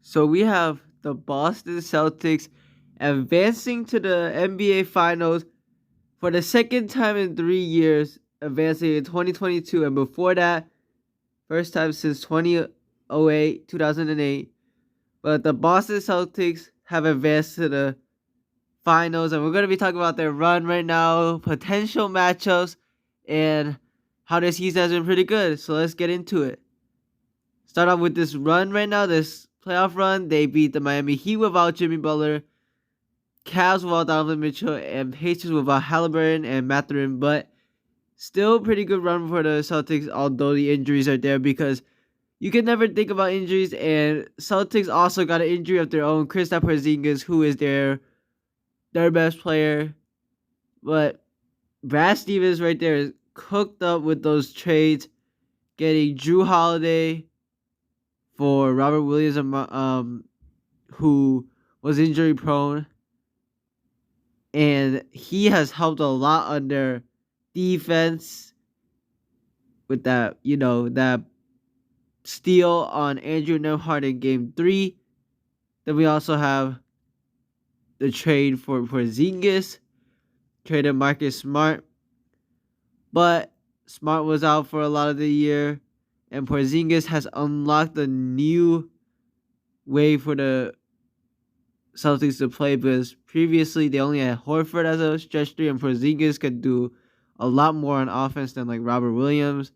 So we have the Boston Celtics advancing to the NBA Finals for the second time in 3 years, advancing in 2022, and before that, first time since 2008, 2008. But the Boston Celtics have advanced to the finals, and we're going to be talking about their run right now, potential matchups, and how their season has been pretty good. So let's get into it. Start off with this run right now, this playoff run. They beat the Miami Heat without Jimmy Butler, Cavs without Donovan Mitchell, and Pacers without Halliburton and Mathurin. But still pretty good run for the Celtics, although the injuries are there because you can never think about injuries. And Celtics also got an injury of their own, Kristaps Porzingis, who is their best player. But Brad Stevens right there is cooked up with those trades, getting Drew Holiday for Robert Williams, who was injury prone, and he has helped a lot on their defense with that steal on Andrew Nembhard in Game 3. Then we also have the trade for Porzingis, traded Marcus Smart, but Smart was out for a lot of the year, and Porzingis has unlocked a new way for the Celtics to play because previously they only had Horford as a stretch three, and Porzingis could do a lot more on offense than like Robert Williams.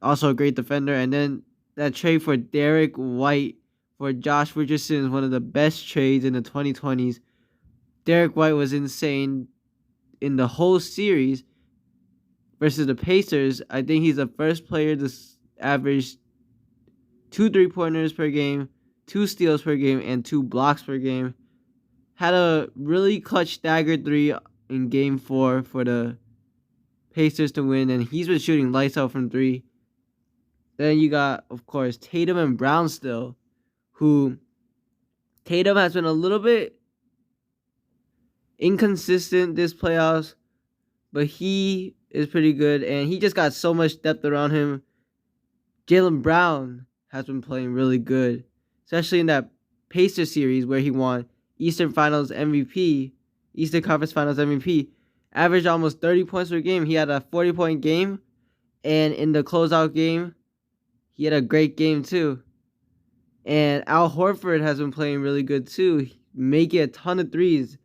Also a great defender. And then that trade for Derek White for Josh Richardson is one of the best trades in the 2020s. Derek White was insane in the whole series versus the Pacers. I think he's the first player to average 2 3-pointers per game, 2 steals per game, and 2 blocks per game. Had a really clutch stagger 3 in Game 4 for the Pacers to win, and he's been shooting lights out from 3. Then you got, of course, Tatum and Brown still, who Tatum has been a little bit inconsistent this playoffs, but he is pretty good, and he just got so much depth around him. Jaylen Brown has been playing really good, especially in that Pacers series where he won Eastern Conference Finals MVP, averaged almost 30 points per game. He had a 40-point game, and in the closeout game, he had a great game too. And Al Horford has been playing really good too, making a ton of threes.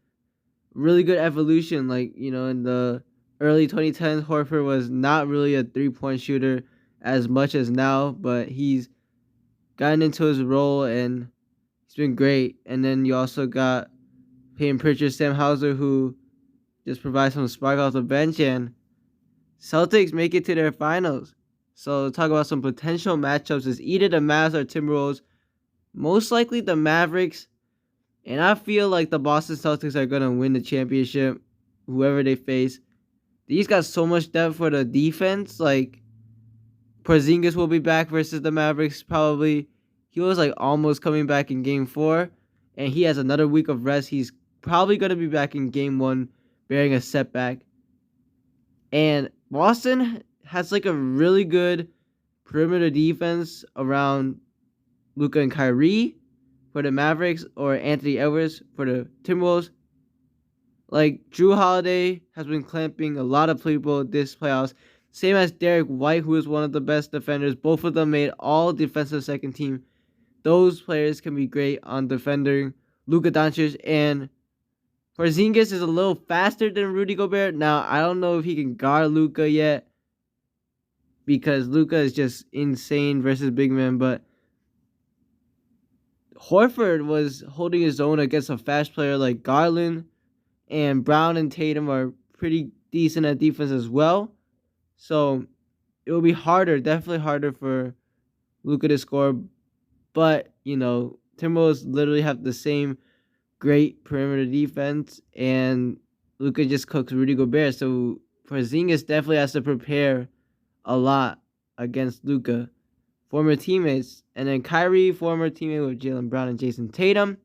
Really good evolution. In the early 2010s, Horford was not really a three-point shooter as much as now, but he's gotten into his role and he's been great. And then you also got Peyton Pritchard, Sam Hauser, who just provides some spark off the bench, and Celtics make it to their finals. So talk about some potential matchups is either the Mavs or Timberwolves. Most likely the Mavericks. And I feel like the Boston Celtics are going to win the championship, whoever they face. These got so much depth for the defense. Like, Porzingis will be back versus the Mavericks probably. He was almost coming back in Game 4. And he has another week of rest. He's probably going to be back in Game 1, bearing a setback. And Boston has a really good perimeter defense around Luka and Kyrie for the Mavericks, or Anthony Edwards for the Timberwolves. Drew Holiday has been clamping a lot of people this playoffs. Same as Derek White, who is one of the best defenders. Both of them made all defensive second team. Those players can be great on defending Luka Doncic, and Porzingis is a little faster than Rudy Gobert. Now, I don't know if he can guard Luka yet because Luka is just insane versus big men, but Horford was holding his own against a fast player like Garland, and Brown and Tatum are pretty decent at defense as well. So it will be harder, definitely harder for Luka to score. But, Timberwolves literally have the same great perimeter defense, and Luka just cooks Rudy Gobert. So Porzingis definitely has to prepare a lot against Luka. Former teammates. And then Kyrie, former teammate with Jaylen Brown and Jason Tatum.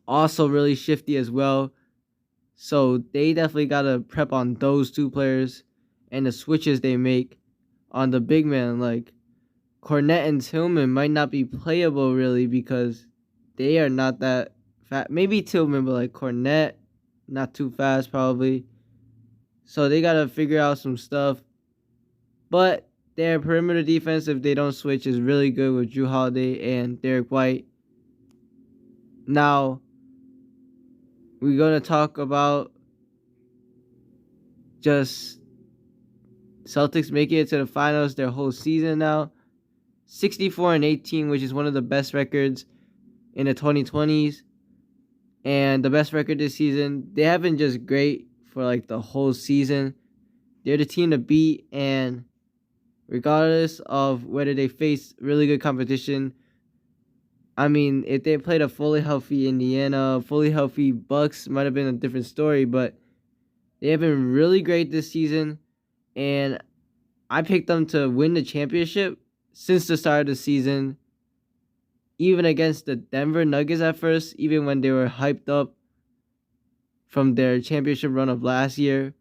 Also really shifty as well. So they definitely got to prep on those two players and the switches they make on the big man. Cornette and Tillman might not be playable really because they are not that fast. Maybe Tillman, but like Cornette, not too fast probably. So they gotta figure out some stuff. But their perimeter defense, if they don't switch, is really good with Jrue Holiday and Derek White. Now, we're gonna talk about just Celtics making it to the finals their whole season now. 64-18, which is one of the best records in the 2020s. And the best record this season. They have been just great for like the whole season. They're the team to beat, and regardless of whether they face really good competition, I mean, if they played a fully healthy Indiana, fully healthy Bucks, might have been a different story, but they have been really great this season, and I picked them to win the championship since the start of the season, even against the Denver Nuggets at first, even when they were hyped up from their championship run of last year.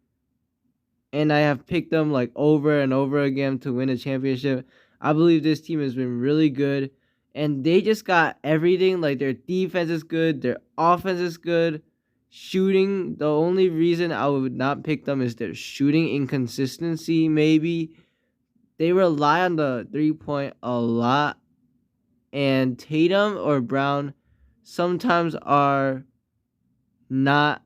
And I have picked them like over and over again to win a championship. I believe this team has been really good, and they just got everything. Like their defense is good, their offense is good. Shooting, the only reason I would not pick them is their shooting inconsistency, maybe. They rely on the 3-point a lot, and Tatum or Brown sometimes are not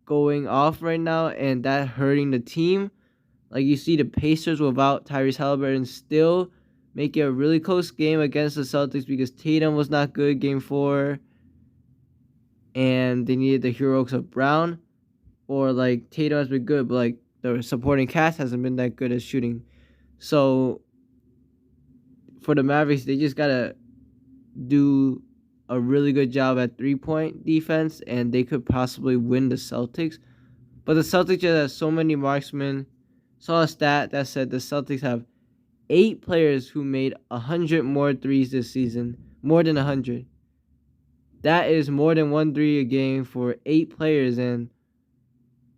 going off right now, and that hurting the team. Like you see the Pacers without Tyrese Halliburton still make it a really close game against the Celtics because Tatum was not good game 4, and they needed the heroics of Brown. Or like Tatum has been good, but like the supporting cast hasn't been that good at shooting. So for the Mavericks, they just gotta do a really good job at 3-point defense, and they could possibly win the Celtics. But the Celtics just have so many marksmen. Saw a stat that said the Celtics have 8 players who made 100 more threes this season. More than 100. That is more than 1 3 a game for 8 players, and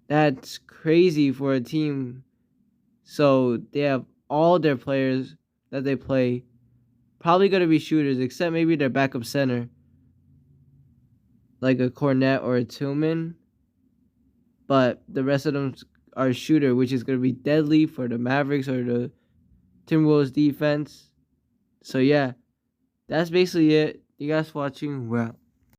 that's crazy for a team. So they have all their players that they play probably going to be shooters, except maybe their backup center, like a Cornette or a Tillman. But the rest of them are shooter, which is going to be deadly for the Mavericks or the Timberwolves defense. So yeah, that's basically it. You guys watching? Well.